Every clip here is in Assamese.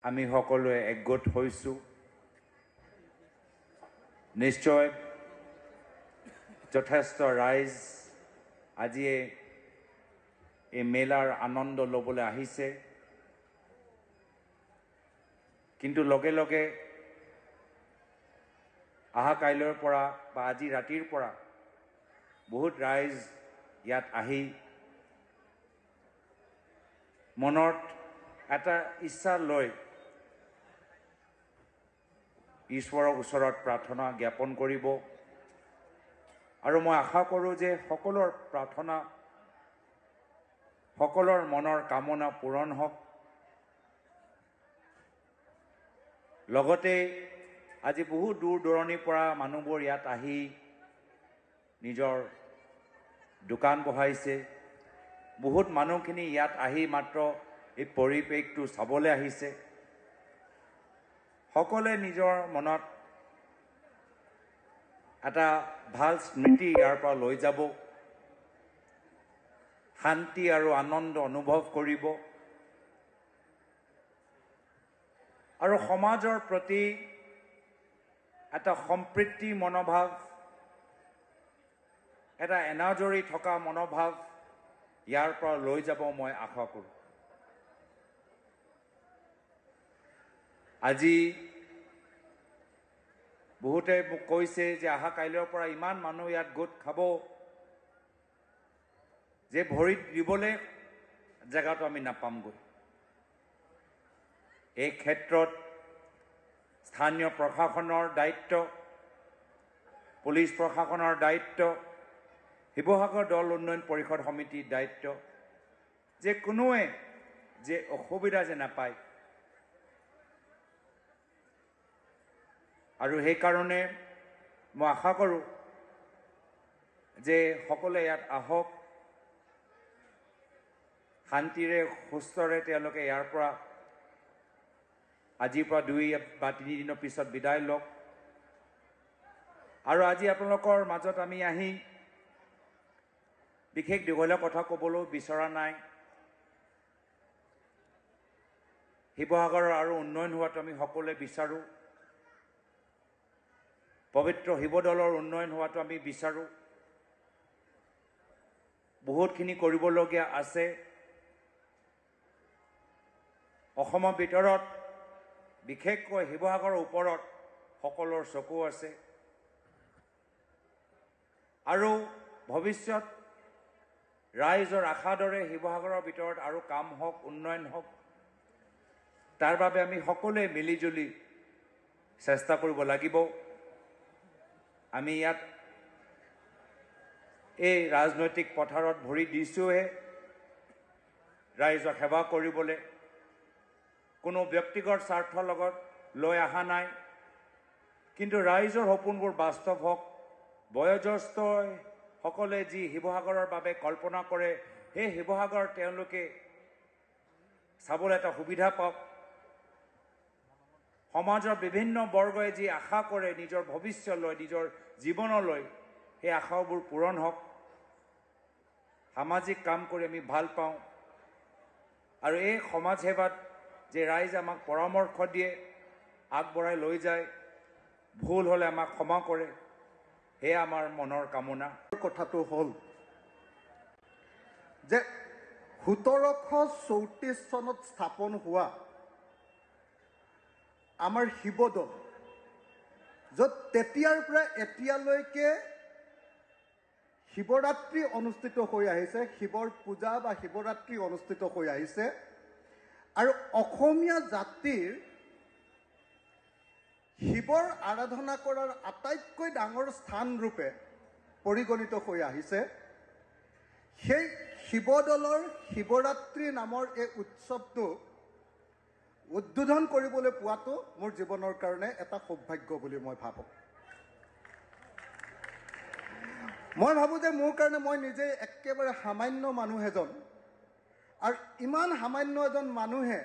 আমি সকলোৱে একগোট হৈছোঁ। নিশ্চয় যথেষ্ট ৰাইজ আজিয়ে এই মেলাৰ আনন্দ ল'বলৈ আহিছে, কিন্তু লগে লগে অহা কাইলৈৰ পৰা বা আজি ৰাতিৰ পৰা বহুত ৰাইজ ইয়াত আহি মনত এটা ইচ্ছা লৈ ঈশ্বৰৰ ওচৰত প্ৰাৰ্থনা জ্ঞাপন কৰিব। আৰু মই আশা কৰোঁ যে সকলোৰ প্ৰাৰ্থনা, সকলোৰ মনৰ কামনা পূৰণ হওক। লগতে আজি বহু দূৰ দূৰণিৰ পৰা মানুহবোৰ ইয়াত আহি নিজৰ দোকান বহাইছে। বহুত মানুহখিনি ইয়াত আহি মাত্ৰ এই পৰিৱেশটো চাবলৈ আহিছে। সকলোৱে নিজৰ মনত এটা ভাল স্মৃতি ইয়াৰ পৰা লৈ যাব, শান্তি আৰু আনন্দ অনুভৱ কৰিব, আৰু সমাজৰ প্ৰতি এটা সম্প্ৰীতি মনোভাৱ, এটা এনাজৰি থকা মনোভাৱ ইয়াৰ পৰা লৈ যাব মই আশা কৰোঁ। আজি বহুতে মোক কৈছে যে অহা কাইলৈৰ পৰা ইমান মানুহ ইয়াত গোট খাব যে ভৰিত দিবলৈ জেগাটো আমি নাপামগৈ। এই ক্ষেত্ৰত স্থানীয় প্ৰশাসনৰ দায়িত্ব, পুলিচ প্ৰশাসনৰ দায়িত্ব, শিৱসাগৰ দৌল উন্নয়ন পৰিষদ সমিতিৰ দায়িত্ব যে কোনোৱে যে অসুবিধা যে নাপায়। আৰু সেইকাৰণে মই আশা কৰোঁ যে সকলোৱে ইয়াত আহক, শান্তিৰে সুস্থৰে তেওঁলোকে ইয়াৰ পৰা আজিৰ পৰা 2 বা 3 দিনৰ পিছত বিদায় লওক। আৰু আজি আপোনালোকৰ মাজত আমি আহি বিশেষ দীঘলীয়া কথা ক'বলৈ বিচৰা নাই। শিৱসাগৰৰ আৰু উন্নয়ন হোৱাটো আমি সকলোৱে বিচাৰোঁ। পবিত্ৰ শিৱদৌলৰ উন্নয়ন হোৱাটো আমি বিচাৰোঁ। বহুতখিনি কৰিবলগীয়া আছে। অসমৰ ভিতৰত বিশেষকৈ শিৱসাগৰৰ ওপৰত সকলোৰ চকু আছে। আৰু ভৱিষ্যত ৰাইজৰ আশাৰ দৰে শিৱসাগৰৰ ভিতৰত আৰু কাম হওক, উন্নয়ন হওক, তাৰ বাবে আমি সকলোৱে মিলিজুলি চেষ্টা কৰিব লাগিব। আমি ইয়াত এই ৰাজনৈতিক পথাৰত ভৰি দিছোঁহে ৰাইজক সেৱা কৰিবলৈ। কোনো ব্যক্তিগত স্বাৰ্থৰ লগত লৈ অহা নাই, কিন্তু ৰাইজৰ সপোনবোৰ বাস্তৱ হওক। বয়োজ্যেষ্ঠ সকলে যি শিৱসাগৰৰ বাবে কল্পনা কৰে, সেই শিৱসাগৰ তেওঁলোকে চাবলৈ এটা সুবিধা পাওক। সমাজৰ বিভিন্ন বৰ্গই যি আশা কৰে নিজৰ ভৱিষ্যতলৈ, নিজৰ জীৱনলৈ, সেই আশাবোৰ পূৰণ হওক। সামাজিক কাম কৰি আমি ভাল পাওঁ, আৰু এই সমাজ সেৱাত যে ৰাইজে আমাক পৰামৰ্শ দিয়ে, আগবঢ়াই লৈ যায়, ভুল হ'লে আমাক ক্ষমা কৰে, সেয়া আমাৰ মনৰ কামনা। কথাটো হ'ল যে 1734 চনত স্থাপন হোৱা আমাৰ শিৱদৌল, য'ত তেতিয়াৰ পৰা এতিয়ালৈকে শিৱৰাত্ৰি অনুষ্ঠিত হৈ আহিছে, শিৱৰ পূজা বা শিৱৰাত্ৰি অনুষ্ঠিত হৈ আহিছে, আৰু অসমীয়া জাতিৰ শিৱৰ আৰাধনা কৰাৰ আটাইতকৈ ডাঙৰ স্থানৰূপে পৰিগণিত হৈ আহিছে। সেই শিৱদৌলৰ শিৱৰাত্ৰি নামৰ এই উৎসৱটো উদ্বোধন কৰিবলৈ পোৱাটো মোৰ জীৱনৰ কাৰণে এটা সৌভাগ্য বুলি মই ভাবোঁ। মই ভাবোঁ যে মোৰ কাৰণে, মই নিজে একেবাৰে সামান্য মানুহ এজন, আৰু ইমান সামান্য এজন মানুহে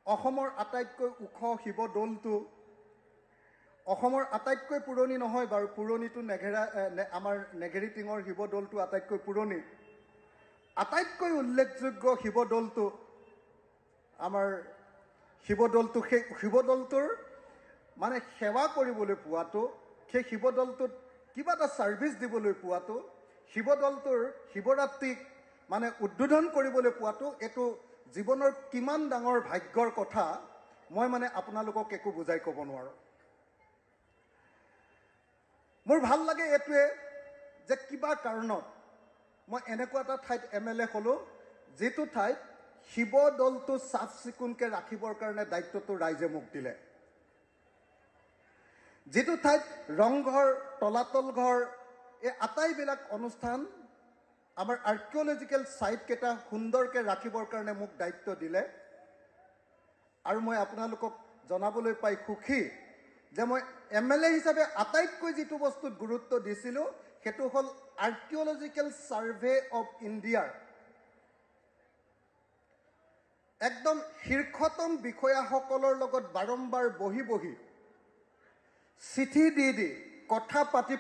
অসমৰ আটাইতকৈ ওখ শিৱদৌলটো, অসমৰ আটাইতকৈ পুৰণি নহয় বাৰু, পুৰণিটো আমাৰ নেঘেৰী টিঙৰ শিৱদৌলটো আটাইতকৈ পুৰণি, আটাইতকৈ উল্লেখযোগ্য শিৱদৌলটো আমাৰ শিৱদৌলটো সেই শিৱদৌলটোৰ মানে সেৱা কৰিবলৈ পোৱাটো, সেই শিৱদৌলটোত কিবা এটা ছাৰ্ভিচ দিবলৈ পোৱাটো, শিৱদৌলটোৰ শিৱৰাত্ৰিক মানে উদ্বোধন কৰিবলৈ পোৱাটো এইটো জীৱনৰ কিমান ডাঙৰ ভাগ্যৰ কথা মই মানে আপোনালোকক একো বুজাই ক'ব নোৱাৰোঁ। মোৰ ভাল লাগে এইটোৱে যে কিবা কাৰণত মই এনেকুৱা এটা ঠাইত MLA হ'লোঁ যিটো ঠাইত শিৱদৌলটো চাফ চিকুণকৈ ৰাখিবৰ কাৰণে দায়িত্বটো ৰাইজে মোক দিলে, যিটো ঠাইত ৰংঘৰ, তলাতল ঘৰ, এই আটাইবিলাক অনুষ্ঠান আমাৰ আৰ্কিঅলজিকেল ছাইটকেইটা সুন্দৰকৈ ৰাখিবৰ কাৰণে মোক দায়িত্ব দিলে। আৰু মই আপোনালোকক জনাবলৈ পাই সুখী যে মই MLA হিচাপে আটাইতকৈ যিটো বস্তুত গুৰুত্ব দিছিলোঁ সেইটো হ'ল আৰ্কিঅলজিকেল ছাৰ্ভে অফ ইণ্ডিয়াৰ একদম শীৰ্ষতম বিষয়াসকলৰ লগত বাৰম্বাৰ বহি চিঠি দি কথা পাতি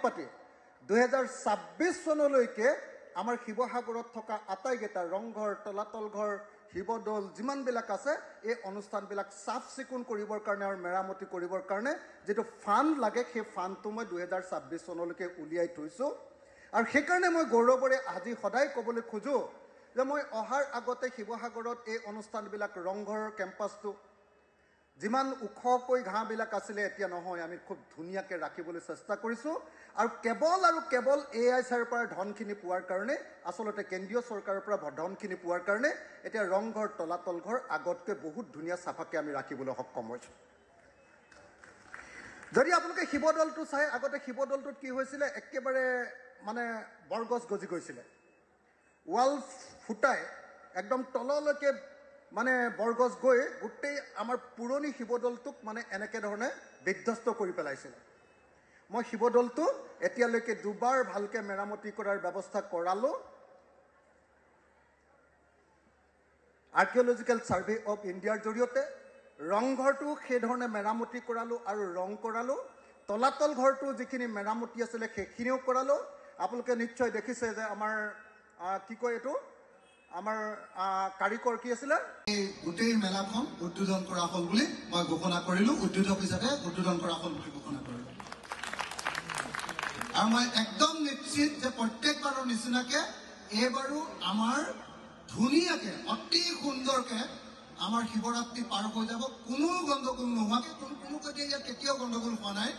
2026 চনলৈকে আমাৰ শিৱসাগৰত থকা আটাইকেইটা ৰংঘৰ, তলাতল ঘৰ, শিৱদৌল যিমানবিলাক আছে এই অনুষ্ঠানবিলাক চাফ চিকুণ কৰিবৰ কাৰণে আৰু মেৰামতি কৰিবৰ কাৰণে যিটো ফাণ্ড লাগে সেই ফাণ্ডটো মই 2026 চনলৈকে উলিয়াই থৈছোঁ। আৰু সেইকাৰণে মই গৌৰৱেৰে আজি সদায় ক'বলৈ খোজোঁ যে মই অহাৰ আগতে শিৱসাগৰত এই অনুষ্ঠানবিলাক ৰংঘৰৰ কেম্পাছটো যিমান ওখকৈ ঘাঁহবিলাক আছিলে এতিয়া নহয়, আমি খুব ধুনীয়াকৈ ৰাখিবলৈ চেষ্টা কৰিছোঁ। আৰু কেৱল AICৰ পৰা ধনখিনি পোৱাৰ কাৰণে, আচলতে কেন্দ্ৰীয় চৰকাৰৰ পৰা ধনখিনি পোৱাৰ কাৰণে এতিয়া ৰংঘৰ, তলাতল ঘৰ আগতকৈ বহুত ধুনীয়া চাফাকৈ আমি ৰাখিবলৈ সক্ষম হৈছোঁ। যদি আপোনালোকে শিৱদৌলটো চাই, আগতে শিৱদৌলটোত কি হৈছিলে, একেবাৰে মানে বৰগছ গজি গৈছিলে, ৱাল ফুটাই একদম তললৈকে মানে বৰগছ গৈ গোটেই আমাৰ পুৰণি শিৱদৌলটোক মানে এনেকৈ ধৰণে বিধ্বস্ত কৰি পেলাইছিলে। মই শিৱদৌলটো এতিয়ালৈকে দুবাৰ ভালকৈ মেৰামতি কৰাৰ ব্যৱস্থা কৰালোঁ। আৰ্কিঅলজিকেল ছাৰ্ভে অফ ইণ্ডিয়াৰ জৰিয়তে ৰংঘৰটো সেইধৰণে মেৰামতি কৰালোঁ আৰু ৰং কৰালোঁ। তলাতল ঘৰটো যিখিনি মেৰামতি আছিলে সেইখিনিও কৰালোঁ। আপোনালোকে নিশ্চয় দেখিছে যে আমাৰ কি কয় এইটো, আমাৰ কাৰিকৰ কি আছিলে, এই গোটেই মেলাখন উদ্বোধন কৰা হ'ল বুলি মই ঘোষণা কৰিলোঁ, উদ্বোধক হিচাপে উদ্বোধন কৰা হ'ল বুলি ঘোষণা কৰিলোঁ। আৰু মই একদম নিশ্চিত যে প্ৰত্যেকবাৰৰ নিচিনাকৈ এইবাৰো আমাৰ ধুনীয়াকৈ অতি সুন্দৰকৈ আমাৰ শিৱৰাত্ৰি পাৰ হৈ যাব, কোনো গণ্ডগোল নোহোৱাকৈ। কোনো ইয়াত কেতিয়াও গণ্ডগোল হোৱা নাই,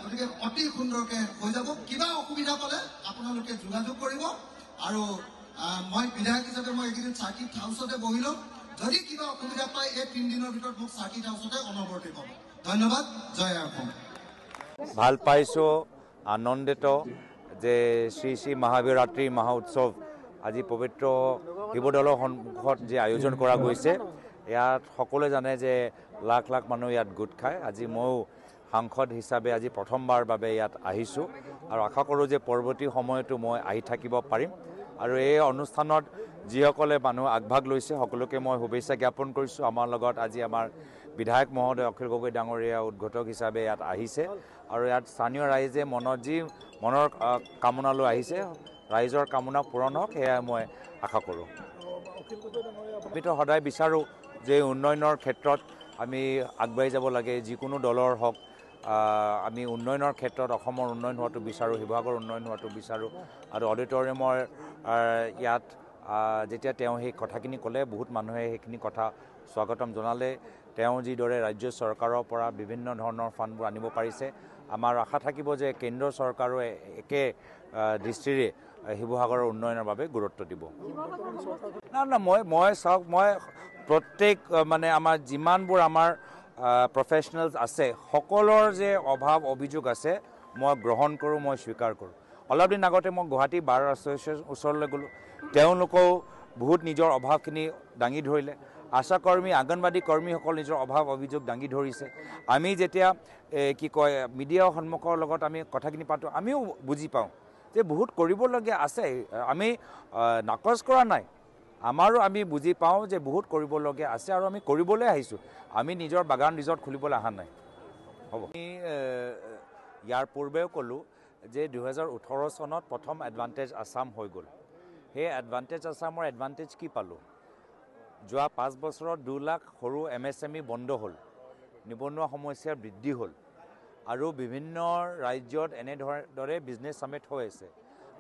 গতিকে অতি সুন্দৰকৈ হৈ যাব। কিবা অসুবিধা পালে আপোনালোকে যোগাযোগ কৰিব। আৰু মই বিধায়ক হিচাপে মই এইকেইদিন চাৰ্কিট হাউচতে বহি ল'ম। যদি কিবা অসুবিধা পায় এই 3 দিনৰ ভিতৰত মোক চাৰ্কিট হাউচতে অনবৰতে পাব। ধন্যবাদ। জয় অসম। ভাল পাইছোঁ, আনন্দিত যে শ্ৰী শ্ৰী মহাশিৱৰাত্ৰি মহা উৎসৱ আজি পবিত্ৰ শিৱদৌলৰ সন্মুখত যে আয়োজন কৰা গৈছে, ইয়াত সকলোৱে জানে যে লাখ লাখ মানুহ ইয়াত গোট খায়। আজি ময়ো সাংসদ হিচাপে আজি প্ৰথমবাৰ বাবে ইয়াত আহিছোঁ আৰু আশা কৰোঁ যে পৰৱৰ্তী সময়তো মই আহি থাকিব পাৰিম। আৰু এই অনুষ্ঠানত যিসকলে মানুহ আগভাগ লৈছে সকলোকে মই শুভেচ্ছা জ্ঞাপন কৰিছোঁ। আমাৰ লগত আজি আমাৰ বিধায়ক মহোদয় অখিল গগৈ ডাঙৰীয়া উদ্ঘাটক হিচাপে ইয়াত আহিছে আৰু ইয়াত স্থানীয় ৰাইজে মনৰ কামনা লৈ আহিছে। ৰাইজৰ কামনা পূৰণ হওক সেয়াই মই আশা কৰোঁ। আমিতো সদায় বিচাৰোঁ যে উন্নয়নৰ ক্ষেত্ৰত আমি আগবাঢ়ি যাব লাগে, যিকোনো দলৰ হওক। আমি উন্নয়নৰ ক্ষেত্ৰত অসমৰ উন্নয়ন হোৱাটো বিচাৰোঁ, শিৱসাগৰ উন্নয়ন হোৱাটো বিচাৰোঁ। আৰু অডিটৰিয়ামৰ ইয়াত যেতিয়া তেওঁ সেই কথাখিনি ক'লে, বহুত মানুহে সেইখিনি কথা স্বাগতম জনালে। তেওঁ যিদৰে ৰাজ্য চৰকাৰৰ পৰা বিভিন্ন ধৰণৰ ফাণ্ডবোৰ আনিব পাৰিছে, আমাৰ আশা থাকিব যে কেন্দ্ৰ চৰকাৰো একে দৃষ্টিৰে শিৱসাগৰৰ উন্নয়নৰ বাবে গুৰুত্ব দিব। মই চাওক, মই প্ৰত্যেক মানে আমাৰ যিমানবোৰ আমাৰ প্ৰফেশ্যনেলছ আছে সকলৰ যে অভাৱ অভিযোগ আছে মই গ্ৰহণ কৰোঁ, মই স্বীকাৰ কৰোঁ। অলপ দিন আগতে মই গুৱাহাটী বাৰ এছ'চিয়েশ্যন ওচৰলৈ গ'লোঁ, তেওঁলোকেও বহুত নিজৰ অভাৱখিনি দাঙি ধৰিলে। আশাকৰ্মী, অংগনবাদী কৰ্মীসকল নিজৰ অভাৱ অভিযোগ দাঙি ধৰিছে। আমি যেতিয়া কি কয় মিডিয়াৰ সন্মুখৰ লগত আমি কথাখিনি পাতোঁ, আমিও বুজি পাওঁ যে বহুত কৰিবলগীয়া আছে। আমি নাকচ কৰা নাই, আমাৰো আমি বুজি পাওঁ যে বহুত কৰিবলগীয়া আছে আৰু আমি কৰিবলৈ আহিছোঁ। আমি নিজৰ বাগান ৰিজৰ্ট খুলিবলৈ অহা নাই। হ'ব, আমি ইয়াৰ পূৰ্বেও ক'লোঁ যে 2018 চনত প্ৰথম এডভান্টেজ আছাম হৈ গ'ল। সেই এডভান্টেজ আছামৰ এডভান্টেজ কি পালোঁ? যোৱা 5 বছৰত 2 লাখ সৰু MSME বন্ধ হ'ল, নিবনুৱা সমস্যা বৃদ্ধি হ'ল আৰু বিভিন্ন ৰাজ্যত এনেদৰে বিজনেছ সামিট হৈ আছে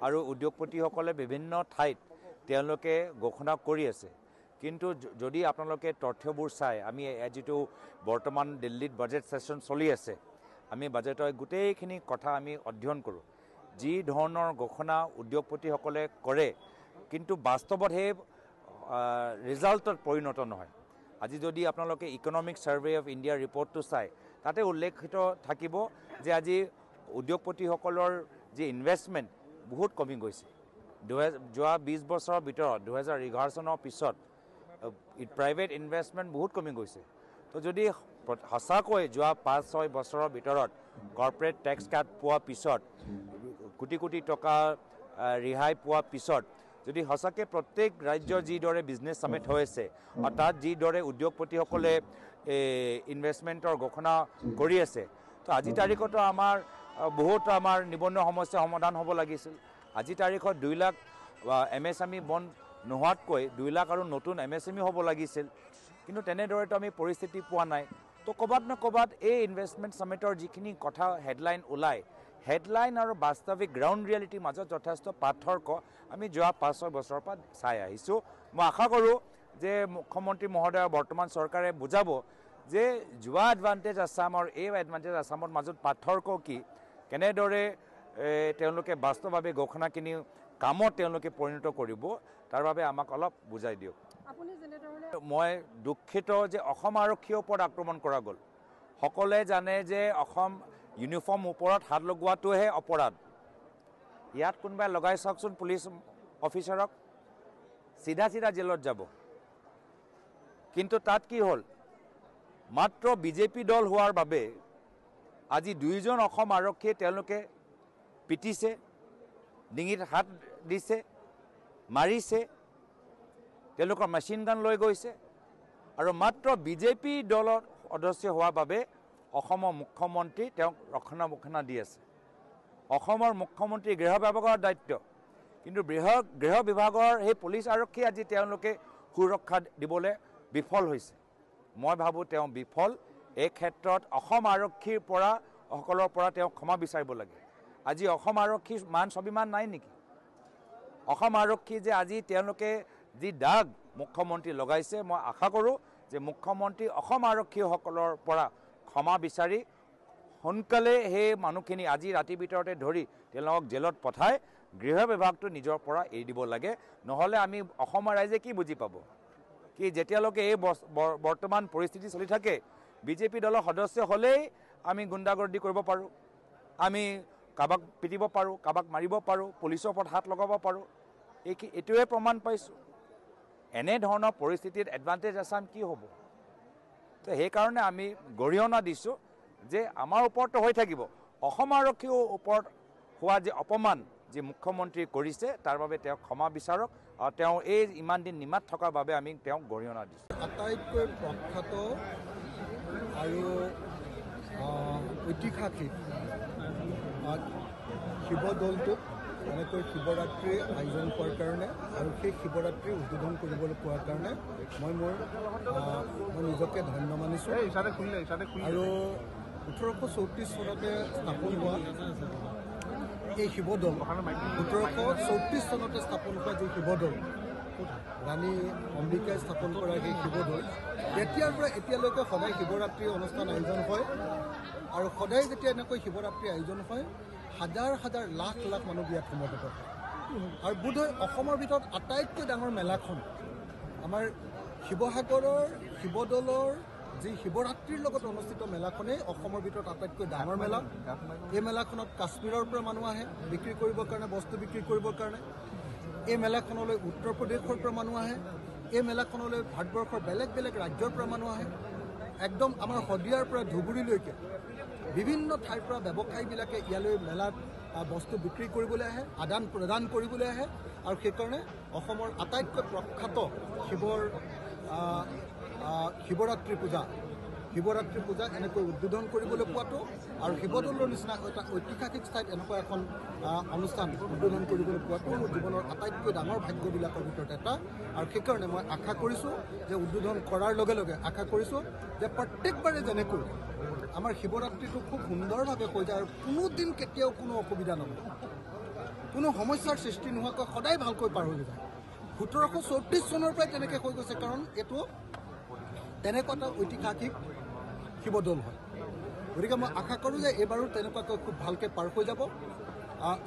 আৰু উদ্যোগপতিসকলে বিভিন্ন ঠাইত তেওঁলোকে ঘোষণা কৰি আছে। কিন্তু যদি আপোনালোকে তথ্যবোৰ চাই, আমি যিটো বৰ্তমান দিল্লীত বাজেট সেশ্যন চলি আছে, আমি বাজেটৰ গোটেইখিনি কথা আমি অধ্যয়ন কৰোঁ। যি ধৰণৰ ঘোষণা উদ্যোগপতিসকলে কৰে কিন্তু বাস্তৱত সেই ৰিজাল্টত পৰিণত নহয়। আজি যদি আপোনালোকে ইকনমিক সাৰ্ভে অফ ইণ্ডিয়াৰ ৰিপৰ্টটো চাই, তাতে উল্লেখিত থাকিব যে আজি উদ্যোগপতিসকলৰ যি ইনভেষ্টমেণ্ট বহুত কমি গৈছে। যোৱা 20 বছৰৰ ভিতৰত 2011 চনৰ পিছত প্ৰাইভেট ইনভেষ্টমেণ্ট বহুত কমি গৈছে। তো যদি সঁচাকৈ যোৱা 5-6 বছৰৰ ভিতৰত কৰ্পৰেট টেক্স কাট পোৱাৰ পিছত, কোটি কোটি টকা ৰেহাই পোৱাৰ পিছত যদি সঁচাকৈ প্ৰত্যেক ৰাজ্যৰ যিদৰে বিজনেছ সামিট হৈ আছে আৰু তাত যিদৰে উদ্যোগপতিসকলে ইনভেষ্টমেণ্টৰ ঘোষণা কৰি আছে, তো আজি তাৰিখতো বহুত আমাৰ নিবনুৱা সমস্যা সমাধান হ'ব লাগিছিল। আজি তাৰিখত 2 লাখ MSME বন্ধ নোহোৱাতকৈ 2 লাখ আৰু নতুন MSME হ'ব লাগিছিল, কিন্তু তেনেদৰেতো আমি পৰিস্থিতি পোৱা নাই। তো ক'ৰবাত না ক'ৰবাত এই ইনভেষ্টমেণ্ট সামিটৰ যিখিনি কথা হেডলাইন ওলায়, হেডলাইন আৰু বাস্তৱিক গ্ৰাউণ্ড ৰিয়েলিটিৰ মাজত যথেষ্ট পাৰ্থক্য আমি যোৱা 5-6 বছৰৰ পৰা চাই আহিছোঁ। মই আশা কৰোঁ যে মুখ্যমন্ত্ৰী মহোদয় বৰ্তমান চৰকাৰে বুজাব যে যোৱা এডভান্টেজ আছাম আৰু এই এডভান্টেজ আছামৰ মাজত পাৰ্থক্য কি, কেনেদৰে তেওঁলোকে বাস্তৱভাৱে ঘোষণাখিনি কামত তেওঁলোকে পৰিণত কৰিব, তাৰ বাবে আমাক অলপ বুজাই দিয়ক। মই দুখিত যে অসম আৰক্ষীৰ ওপৰত আক্ৰমণ কৰা গ'ল। সকলোৱে জানে যে অসম ইউনিফৰ্ম ওপৰত হাত লগোৱাটোহে অপৰাধ। ইয়াত কোনোবাই লগাই চাওকচোন পুলিচ অফিচাৰক, চিধা জেলত যাব। কিন্তু তাত কি হ'ল, মাত্ৰ বিজেপি দল হোৱাৰ বাবে আজি 2জন অসম আৰক্ষীয়ে তেওঁলোকে পিটিছে, ডিঙিত হাত দিছে, মাৰিছে, তেওঁলোকৰ মেচিন গান লৈ গৈছে আৰু মাত্ৰ বিজেপি দলৰ সদস্য হোৱাৰ বাবে অসমৰ মুখ্যমন্ত্ৰী তেওঁক ৰক্ষণাবেক্ষণ দি আছে। অসমৰ মুখ্যমন্ত্ৰী গৃহ বিভাগৰ দায়িত্ব, কিন্তু গৃহ বিভাগৰ সেই পুলিচ আৰক্ষী আজি তেওঁলোকে সুৰক্ষা দিবলৈ বিফল হৈছে। মই ভাবোঁ তেওঁ বিফল। এই ক্ষেত্ৰত অসম আৰক্ষীৰ সকলৰ পৰা তেওঁ ক্ষমা বিচাৰিব লাগে। আজি অসম আৰক্ষীৰ মান স্বাভিমান নাই নেকি? অসম আৰক্ষী যে আজি তেওঁলোকে যি দাগ মুখ্যমন্ত্ৰী লগাইছে, মই আশা কৰোঁ যে মুখ্যমন্ত্ৰী অসম আৰক্ষীসকলৰ পৰা ক্ষমা বিচাৰি সোনকালে সেই মানুহখিনি আজি ৰাতিৰ ভিতৰতে ধৰি তেওঁলোকক জেলত পঠাই গৃহ বিভাগটো নিজৰ পৰা এৰি দিব লাগে। নহ'লে আমি অসমৰ ৰাইজে কি বুজি পাব কি যেতিয়ালৈকে এই বৰ্তমান পৰিস্থিতি চলি থাকে, বিজেপি দলৰ সদস্য হ'লেই আমি গুণ্ডাগৰ্দি কৰিব পাৰোঁ, আমি কাৰোবাক পিটিব পাৰোঁ, কাৰোবাক মাৰিব পাৰোঁ, পুলিচৰ ওপৰত হাত লগাব পাৰোঁ। এইটোৱে প্ৰমাণ পাইছোঁ। এনেধৰণৰ পৰিস্থিতিত এডভান্টেজ আছাম কি হ'ব? তো সেইকাৰণে আমি গৰিহণা দিছোঁ যে আমাৰ ওপৰতো হৈ থাকিব, অসম আৰক্ষীৰ ওপৰত হোৱা যে অপমান যি মুখ্যমন্ত্ৰী কৰিছে তাৰ বাবে তেওঁ ক্ষমা বিচাৰক আৰু তেওঁ এই ইমান দিন নিমাত থকাৰ বাবে আমি তেওঁক গৰিহণা দিছোঁ। আটাইতকৈ প্ৰখ্যাত আৰু ঐতিহাসিক শিৱদৌলটোত এনেকৈ শিৱৰাত্ৰি আয়োজন কৰাৰ কাৰণে আৰু সেই শিৱৰাত্ৰি উদ্বোধন কৰিবলৈ পোৱাৰ কাৰণে মই নিজকে ধন্য মানিছোঁ। আৰু 1834 চনতে স্থাপন হোৱা এই শিৱদৌল, 1834 চনতে স্থাপন হোৱা যি শিৱদৌল, ৰাণী অম্বিকাই স্থাপন কৰা সেই শিৱদৌল, তেতিয়াৰ পৰা এতিয়ালৈকে সদায় শিৱৰাত্ৰি অনুষ্ঠান আয়োজন হয়। আৰু সদায় যেতিয়া এনেকৈ শিৱৰাত্ৰি আয়োজন হয়, হাজাৰ হাজাৰ লাখ লাখ মানুহ ইয়াত সমবেত হয়। আৰু বোধহয় অসমৰ ভিতৰত আটাইতকৈ ডাঙৰ মেলাখন আমাৰ শিৱসাগৰৰ শিৱদৌলৰ যি শিৱৰাত্ৰিৰ লগত অনুষ্ঠিত মেলাখনেই অসমৰ ভিতৰত আটাইতকৈ ডাঙৰ মেলা। এই মেলাখনত কাশ্মীৰৰ পৰা মানুহ আহে বিক্ৰী কৰিবৰ কাৰণে, বস্তু বিক্ৰী কৰিবৰ কাৰণে। এই মেলাখনলৈ উত্তৰ প্ৰদেশৰ পৰা মানুহ আহে। এই মেলাখনলৈ ভাৰতবৰ্ষৰ বেলেগ বেলেগ ৰাজ্যৰ পৰা মানুহ আহে। একদম আমাৰ শদিয়াৰ পৰা ধুবুৰীলৈকে বিভিন্ন ঠাইৰ পৰা ব্যৱসায়ীবিলাকে ইয়ালৈ মেলাত বস্তু বিক্ৰী কৰিবলৈ আহে, আদান প্ৰদান কৰিবলৈ আহে। আৰু সেইকাৰণে অসমৰ আটাইতকৈ প্ৰখ্যাত শিৱৰাত্ৰি পূজা শিৱৰাত্ৰি পূজা এনেকৈ উদ্বোধন কৰিবলৈ পোৱাটো আৰু শিৱদৌলৰ নিচিনা এটা ঐতিহাসিক ঠাইত এনেকুৱা এখন অনুষ্ঠান উদ্বোধন কৰিবলৈ পোৱাটো মোৰ জীৱনৰ আটাইতকৈ ডাঙৰ ভাগ্যবিলাকৰ ভিতৰত এটা। আৰু সেইকাৰণে মই আশা কৰিছোঁ যে উদ্বোধন কৰাৰ লগে লগে আশা কৰিছোঁ যে প্ৰত্যেকবাৰে যেনেকৈ আমাৰ শিৱৰাত্ৰিটো খুব সুন্দৰভাৱে হৈ যায় আৰু কোনো দিন কেতিয়াও কোনো অসুবিধা নহয়, কোনো সমস্যাৰ সৃষ্টি নোহোৱাকৈ সদায় ভালকৈ পাৰ হৈ যায়। 1734 চনৰ পৰাই তেনেকৈ হৈ গৈছে, কাৰণ এইটো তেনেকুৱা এটা ঐতিহাসিক শিৱদৌল হয়। গতিকে মই আশা কৰোঁ যে এইবাৰো তেনেকুৱাকৈ খুব ভালকৈ পাৰ হৈ যাব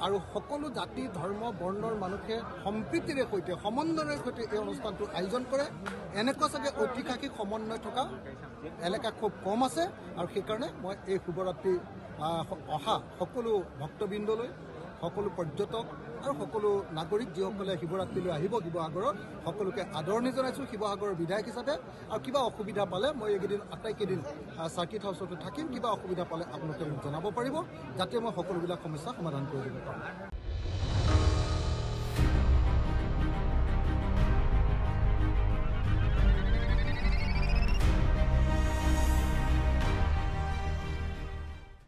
আৰু সকলো জাতি ধৰ্ম বৰ্ণৰ মানুহে সম্প্ৰীতিৰে সৈতে সমন্বয়ৰ সৈতে এই অনুষ্ঠানটো আয়োজন কৰে। এনেকুৱা চাগে ঐতিহাসিক সমন্বয় থকা এলেকা খুব কম আছে আৰু সেইকাৰণে মই এই শিৱৰাত্ৰি অহা সকলো ভক্তবৃন্দলৈ, সকলো পৰ্যটক আৰু সকলো নাগৰিক যিসকলে শিৱৰাত্ৰিলৈ আহিব শিৱসাগৰত, সকলোকে আদৰণি জনাইছোঁ শিৱসাগৰৰ বিধায়ক হিচাপে। আৰু কিবা অসুবিধা পালে মই এইকেইদিন আটাইকেইদিন চাৰ্কিট হাউচতে থাকিম, কিবা অসুবিধা পালে আপোনালোকে মোক জনাব পাৰিব যাতে মই সকলোবিলাক সমস্যা সমাধান কৰি দিব পাৰোঁ।